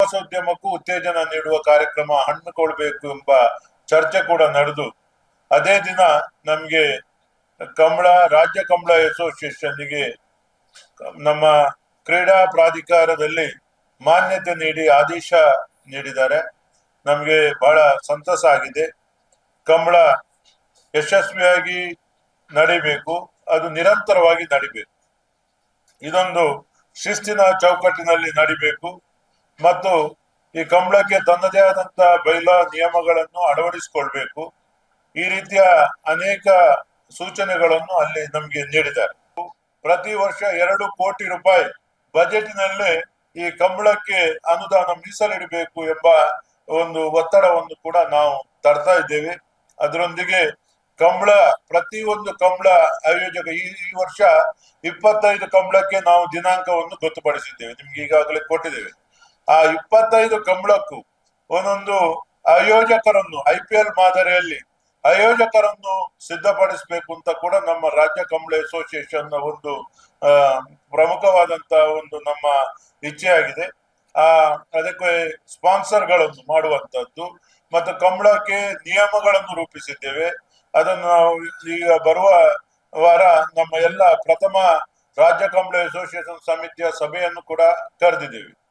ಪ್ರವಾಸೋದ್ಯಮಕ್ಕೂ ಉತ್ತೇಜನ ನೀಡುವ ಕಾರ್ಯಕ್ರಮ ಹಮ್ಮಿಕೊಳ್ಬೇಕು ಎಂಬ ಚರ್ಚೆ ಕೂಡ ನಡೆದು ಅದೇ ದಿನ ನಮ್ಗೆ ರಾಜ್ಯ ಕಂಬಳ ಅಸೋಸಿಯೇಷನ್ಗೆ ನಮ್ಮ ಕ್ರೀಡಾ ಪ್ರಾಧಿಕಾರದಲ್ಲಿ ಮಾನ್ಯತೆ ನೀಡಿ ಆದೇಶ ನೀಡಿದ್ದಾರೆ. ನಮ್ಗೆ ಬಹಳ ಸಂತಸ ಆಗಿದೆ. ಕಂಬಳ ಯಶಸ್ವಿಯಾಗಿ ನಡಿಬೇಕು, ಅದು ನಿರಂತರವಾಗಿ ನಡಿಬೇಕು. ಇದೊಂದು ಶಿಸ್ತಿನ ಚೌಕಟ್ಟಿನಲ್ಲಿ ನಡಿಬೇಕು ಮತ್ತು ಈ ಕಂಬಳಕ್ಕೆ ತನ್ನದೇ ಆದಂತಹ ಬೈಲಾ ನಿಯಮಗಳನ್ನು ಅಳವಡಿಸಿಕೊಳ್ಬೇಕು. ಈ ರೀತಿಯ ಅನೇಕ ಸೂಚನೆಗಳನ್ನು ಅಲ್ಲಿ ನಮ್ಗೆ ನೀಡಿದ್ದಾರೆ. ಪ್ರತಿ ವರ್ಷ 2 ಕೋಟಿ ರೂಪಾಯಿ ಬಜೆಟ್ನಲ್ಲೇ ಈ ಕಂಬಳಕ್ಕೆ ಅನುದಾನ ಮೀಸಲಿಡಬೇಕು ಎಂಬ ಒಂದು ಒತ್ತಡವನ್ನು ಕೂಡ ನಾವು ತರ್ತಾ ಇದ್ದೇವೆ. ಅದರೊಂದಿಗೆ ಪ್ರತಿಯೊಂದು ಕಂಬಳ ಆಯೋಜಕ ಈ ವರ್ಷ 25 ಕಂಬಳಕ್ಕೆ ನಾವು ದಿನಾಂಕವನ್ನು ಗೊತ್ತುಪಡಿಸಿದ್ದೇವೆ, ನಿಮ್ಗೆ ಈಗಾಗಲೇ ಕೊಟ್ಟಿದ್ದೇವೆ. ಆ 25 ಕಂಬಳಕ್ಕೂ ಒಂದೊಂದು ಆಯೋಜಕರನ್ನು IPL ಮಾದರಿಯಲ್ಲಿ ಆಯೋಜಕರನ್ನು ಸಿದ್ಧಪಡಿಸಬೇಕು ಅಂತ ಕೂಡ ನಮ್ಮ ರಾಜ್ಯ ಕಂಬಳ ಅಸೋಸಿಯೇಷನ್ ಒಂದು ಪ್ರಮುಖವಾದಂತಹ ಒಂದು ನಮ್ಮ ಇಚ್ಛೆ ಆಗಿದೆ. ಅದಕ್ಕೆ ಸ್ಪಾನ್ಸರ್ಗಳನ್ನು ಮಾಡುವಂತದ್ದು ಮತ್ತು ಕಂಬಳಕ್ಕೆ ನಿಯಮಗಳನ್ನು ರೂಪಿಸಿದ್ದೇವೆ. ಅದನ್ನು ನಾವು ಈಗ ಬರುವ ವಾರ ನಮ್ಮ ಎಲ್ಲ ಪ್ರಥಮ ರಾಜ್ಯ ಕಂಬಳ ಅಸೋಸಿಯೇಷನ್ ಸಮಿತಿಯ ಸಭೆಯನ್ನು ಕೂಡ ಕರೆದಿದ್ದೇವೆ.